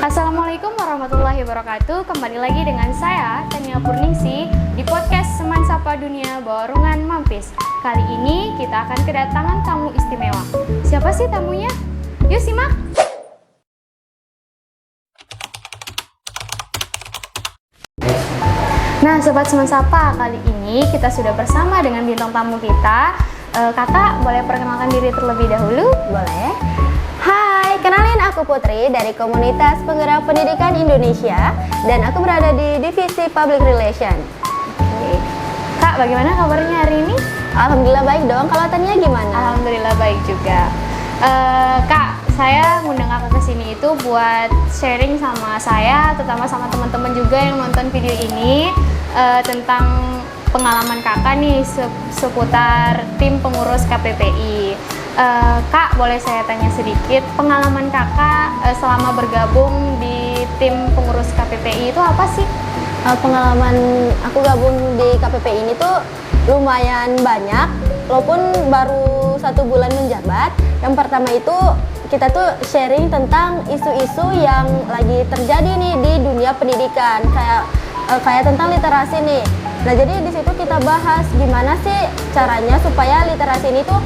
Assalamualaikum warahmatullahi wabarakatuh. Kembali lagi dengan saya, Tania Purningsi, di podcast Seman Sapa Dunia Borungan Mampis. Kali ini kita akan kedatangan tamu istimewa. Siapa sih tamunya? Yuk simak! Nah, Sobat Seman Sapa, kali ini kita sudah bersama dengan bintang tamu kita. Kakak, boleh perkenalkan diri terlebih dahulu? Boleh. Hai, kenalin aku Putri dari Komunitas Penggerak Pendidikan Indonesia dan aku berada di Divisi Public Relation. Oke. Kak, bagaimana kabarnya hari ini? Alhamdulillah baik dong, kalau Tania gimana? Alhamdulillah baik juga. Kak, saya ngundang kakak ke sini itu buat sharing sama saya, terutama sama teman-teman juga yang nonton video ini tentang pengalaman kakak nih seputar tim pengurus KPPI. Kak, boleh saya tanya sedikit, pengalaman kakak selama bergabung di tim pengurus KPPI itu apa sih? Pengalaman aku gabung di KPPI ini tuh lumayan banyak, walaupun baru 1 bulan menjabat. Yang pertama itu kita tuh sharing tentang isu-isu yang lagi terjadi nih di dunia pendidikan, kayak tentang literasi nih. Nah, jadi di situ kita bahas gimana sih caranya supaya literasi ini tuh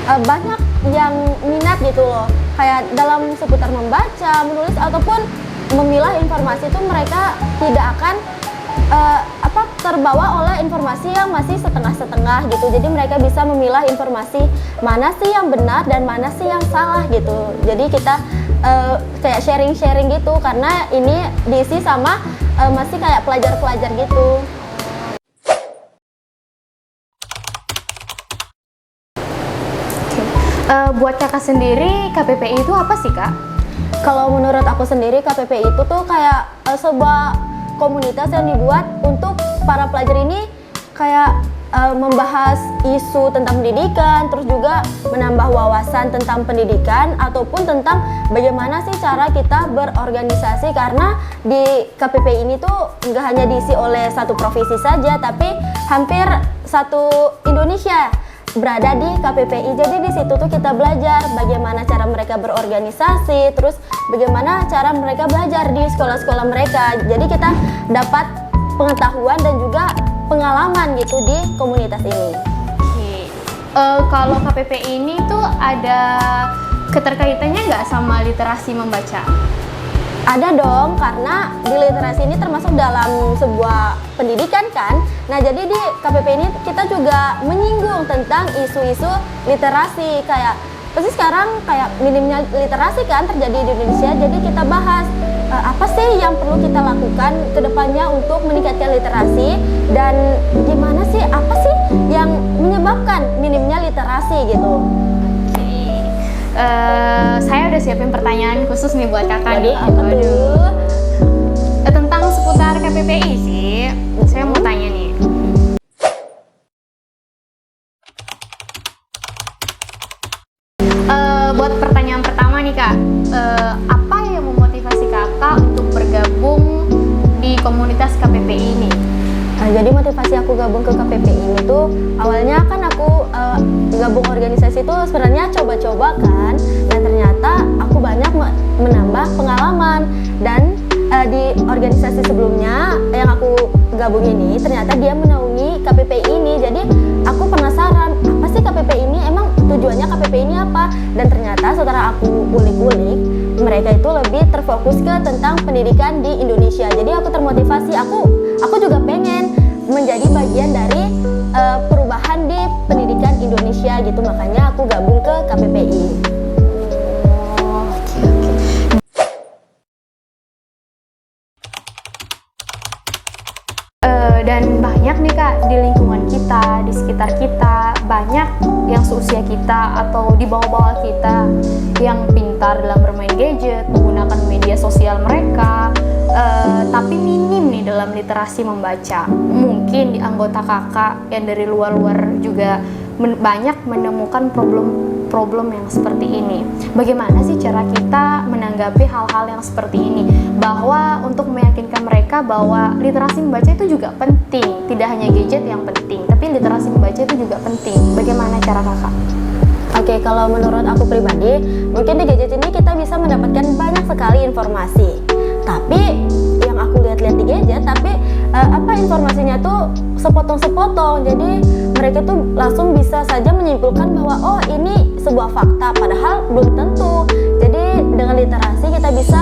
banyak yang minat gitu loh, kayak dalam seputar membaca, menulis ataupun memilah informasi itu mereka tidak akan terbawa oleh informasi yang masih setengah-setengah gitu. Jadi mereka bisa memilah informasi mana sih yang benar dan mana sih yang salah gitu. Jadi kita kayak sharing-sharing gitu, karena ini diisi sama masih kayak pelajar-pelajar gitu. Buat kakak sendiri, KPPI itu apa sih, Kak? Kalau menurut aku sendiri, KPPI itu tuh kayak sebuah komunitas yang dibuat untuk para pelajar ini kayak membahas isu tentang pendidikan, terus juga menambah wawasan tentang pendidikan ataupun tentang bagaimana sih cara kita berorganisasi, karena di KPPI ini tuh nggak hanya diisi oleh satu provinsi saja, tapi hampir satu Indonesia berada di KPPI. Jadi di situ tuh kita belajar bagaimana cara mereka berorganisasi, terus bagaimana cara mereka belajar di sekolah-sekolah mereka. Jadi kita dapat pengetahuan dan juga pengalaman gitu di komunitas ini. Oke. Kalau KPPI ini tuh ada keterkaitannya nggak sama literasi membaca? Ada dong, karena di literasi ini termasuk dalam sebuah pendidikan kan. Nah, jadi di KPP ini kita juga menyinggung tentang isu-isu literasi, kayak pasti sekarang kayak minimnya literasi kan terjadi di Indonesia. Jadi kita bahas apa sih yang perlu kita lakukan ke depannya untuk meningkatkan literasi, dan gimana sih, apa sih yang menyebabkan minimnya literasi gitu. Saya udah siapin pertanyaan khusus nih buat kakak nih. Apa tuh? Tentang seputar KPPI sih, saya mau tanya nih. Buat pertanyaan pertama nih Kak, apa yang memotivasi kakak untuk bergabung di komunitas KPPI ini? Jadi motivasi aku gabung ke KPPI ini tuh awalnya kan aku gabung organisasi itu sebenarnya coba-coba kan, dan ternyata aku banyak menambah pengalaman. Dan di organisasi sebelumnya yang aku gabung ini ternyata dia menaungi KPPI ini. Jadi aku penasaran, apa sih KPPI ini, emang tujuannya KPPI ini apa? Dan ternyata setelah aku ulik-ulik, mereka itu lebih terfokus ke tentang pendidikan di Indonesia. Jadi aku termotivasi, aku juga pengen menjadi bagian dari perubahan di pendidikan Indonesia gitu, makanya aku gabung ke KPPI. Dan banyak nih Kak, di lingkungan kita, di sekitar kita, banyak yang seusia kita atau di bawah-bawah kita yang pintar dalam bermain gadget, menggunakan media sosial mereka, tapi minim nih dalam literasi membaca. Mungkin di anggota kakak yang dari luar-luar juga banyak menemukan problem yang seperti ini. Bagaimana sih cara kita menanggapi hal-hal yang seperti ini? Bahwa untuk meyakinkan mereka bahwa literasi membaca itu juga penting, tidak hanya gadget yang penting, tapi literasi membaca itu juga penting. Bagaimana cara kakak? Oke, kalau menurut aku pribadi, mungkin di gadget ini kita bisa mendapatkan banyak sekali informasi. tapi yang aku lihat-lihat di gadget, tapi informasinya tuh sepotong-sepotong. Jadi mereka tuh langsung bisa saja menyimpulkan bahwa oh ini sebuah fakta, padahal belum tentu. Jadi dengan literasi kita bisa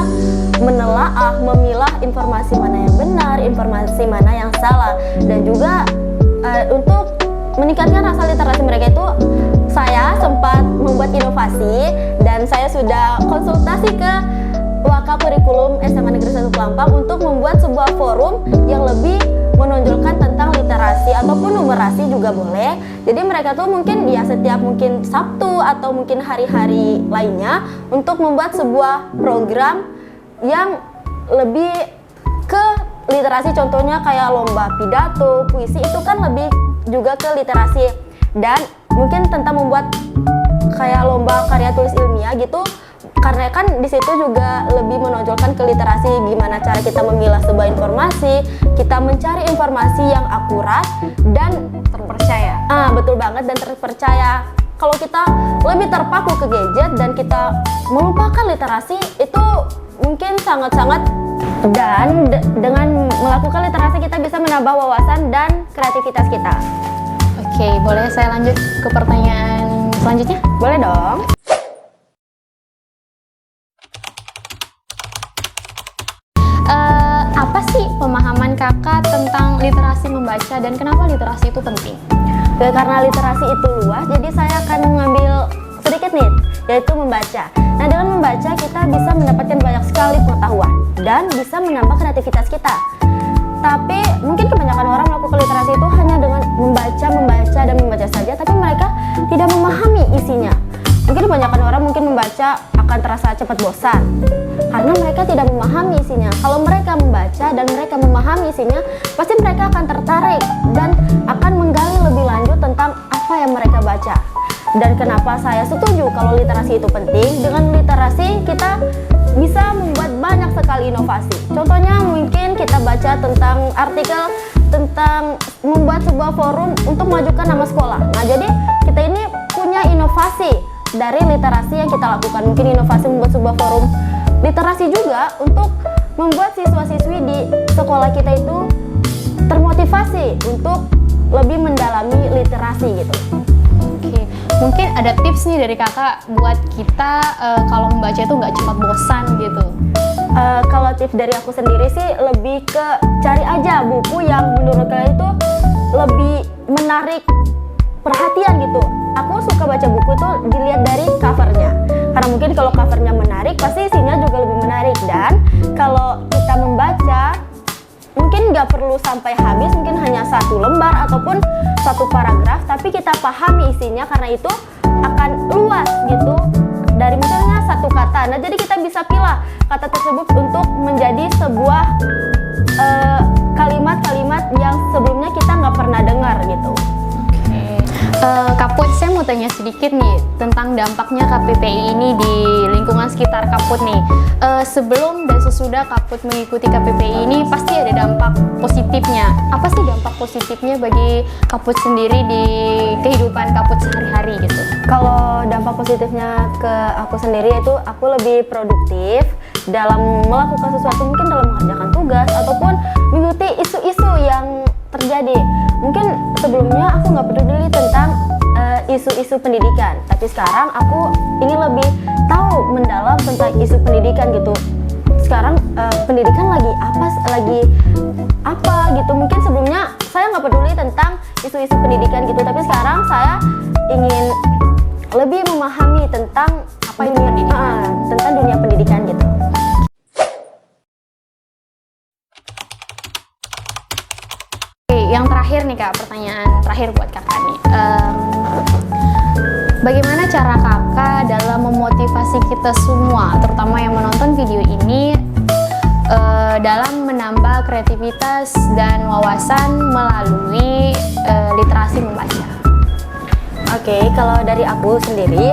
menelaah, memilah informasi mana yang benar, informasi mana yang salah, dan juga untuk meningkatkan rasa literasi mereka itu saya sempat membuat inovasi dan saya sudah konsultasi ke Waka Kurikulum SMA Negeri 1 Pelampang untuk membuat sebuah forum yang lebih menonjolkan tentang literasi ataupun numerasi juga boleh. Jadi mereka tuh mungkin ya setiap mungkin Sabtu atau mungkin hari-hari lainnya untuk membuat sebuah program yang lebih ke literasi, contohnya kayak lomba pidato, puisi, itu kan lebih juga ke literasi. Dan mungkin tentang membuat kayak lomba karya tulis ilmiah gitu, karena kan di situ juga lebih menonjolkan ke literasi, gimana cara kita memilah sebuah informasi, kita mencari informasi yang akurat dan Terpercaya. betul banget, dan terpercaya. Kalau kita lebih terpaku ke gadget dan kita melupakan literasi, itu mungkin sangat-sangat. Dan dengan melakukan literasi kita bisa menambah wawasan dan kreativitas kita. Oke, boleh saya lanjut ke pertanyaan selanjutnya? Boleh dong. Apa sih pemahaman kakak tentang literasi membaca dan kenapa literasi itu penting? Karena literasi itu luas, jadi saya akan mengambil sedikit nih, yaitu membaca. Nah, dengan membaca kita bisa mendapatkan banyak sekali pengetahuan dan bisa menambah kreativitas kita. Tapi mungkin kebanyakan orang melakukan literasi itu hanya dengan membaca saja, tapi mereka tidak memahami isinya. Mungkin kebanyakan orang mungkin membaca akan terasa cepat bosan karena mereka tidak memahami isinya. Kalau mereka membaca dan mereka memahami isinya, pasti mereka akan tertarik dan akan menggali lebih lanjut tentang apa yang mereka baca. Dan kenapa saya setuju kalau literasi itu penting? Dengan literasi kita bisa membuat banyak sekali inovasi. Contohnya mungkin kita baca tentang artikel tentang membuat sebuah forum untuk memajukan nama sekolah. Nah, jadi kita ini punya inovasi dari literasi yang kita lakukan. Mungkin inovasi membuat sebuah forum literasi juga untuk membuat siswa-siswi di sekolah kita itu termotivasi untuk lebih mendalami literasi gitu. Oke, mungkin ada tips nih dari kakak buat kita kalau membaca itu nggak cepat bosan gitu. Kalau tips dari aku sendiri sih lebih ke cari aja buku yang menurut kalian itu lebih menarik perhatian gitu. Aku suka baca buku tuh dilihat dari covernya, karena mungkin kalau covernya menarik pasti isinya juga lebih menarik. Dan kalau kita membaca mungkin nggak perlu sampai habis, mungkin hanya satu lembar ataupun satu paragraf, tapi kita pahami isinya karena itu akan luas gitu, dari misalnya satu kata. Nah, jadi kita bisa pilih kata tersebut untuk menjadi sebuah kalimat-kalimat yang sebelumnya kita nggak pernah dengar gitu. Kaput, saya mau tanya sedikit nih tentang dampaknya KPPI ini di lingkungan sekitar Kaput nih. Sebelum dan sesudah Kaput mengikuti KPPI ini pasti ada dampak positifnya. Apa sih dampak positifnya bagi Kaput sendiri di kehidupan Kaput sehari-hari gitu? Kalau dampak positifnya ke aku sendiri itu aku lebih produktif dalam melakukan sesuatu, mungkin dalam mengerjakan tugas ataupun mengikuti isu-isu yang terjadi. Mungkin sebelumnya aku nggak peduli tentang isu-isu pendidikan, tapi sekarang aku ingin lebih tahu mendalam tentang isu pendidikan gitu. Sekarang pendidikan lagi apa gitu. Mungkin sebelumnya saya nggak peduli tentang isu-isu pendidikan gitu, tapi sekarang saya ingin lebih memahami tentang apa itu pendidikan, tentang dunia pendidikan gitu. Yang terakhir nih kak, pertanyaan terakhir buat kakak nih. Bagaimana cara kakak dalam memotivasi kita semua, terutama yang menonton video ini, dalam menambah kreativitas dan wawasan melalui literasi membaca? Oke, kalau dari aku sendiri,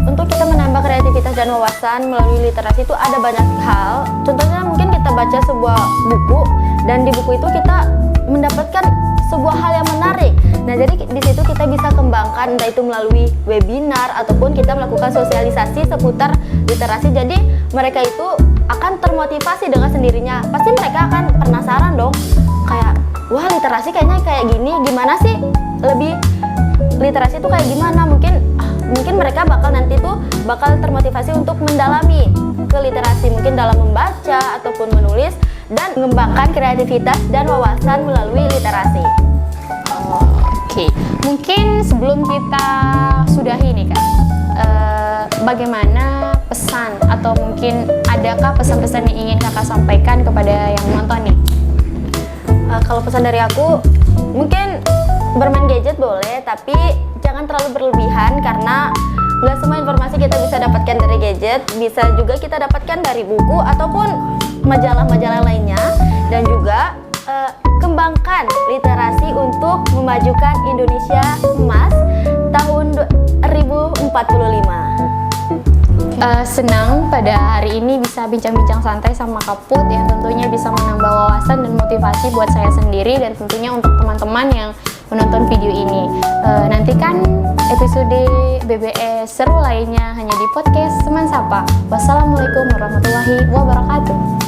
untuk kita menambah kreativitas dan wawasan melalui literasi itu ada banyak hal. Contohnya mungkin kita baca sebuah buku dan di buku itu kita mendapatkan sebuah hal yang menarik. Nah, jadi di situ kita bisa kembangkan, entah itu melalui webinar ataupun kita melakukan sosialisasi seputar literasi. Jadi mereka itu akan termotivasi dengan sendirinya. Pasti mereka akan penasaran dong, kayak wah literasi kayaknya kayak gini, gimana sih lebih literasi itu kayak gimana? Mungkin mereka bakal termotivasi untuk mendalami ke literasi, mungkin dalam membaca ataupun menulis dan mengembangkan kreativitas dan wawasan melalui literasi. Oke, mungkin sebelum kita sudahi nih Kak, bagaimana pesan atau mungkin adakah pesan-pesan yang ingin Kakak sampaikan kepada yang menonton nih? Kalau pesan dari aku, mungkin bermain gadget boleh, tapi jangan terlalu berlebihan karena nggak semua informasi kita bisa dapatkan dari gadget, bisa juga kita dapatkan dari buku ataupun majalah-majalah lainnya. Dan juga kembangkan literasi untuk memajukan Indonesia emas tahun 2045. Senang pada hari ini bisa bincang-bincang santai sama Kak Put yang tentunya bisa menambah wawasan dan motivasi buat saya sendiri dan tentunya untuk teman-teman yang menonton video ini. Nantikan episode BBS seru lainnya hanya di podcast Teman Sapa. Wassalamualaikum warahmatullahi wabarakatuh.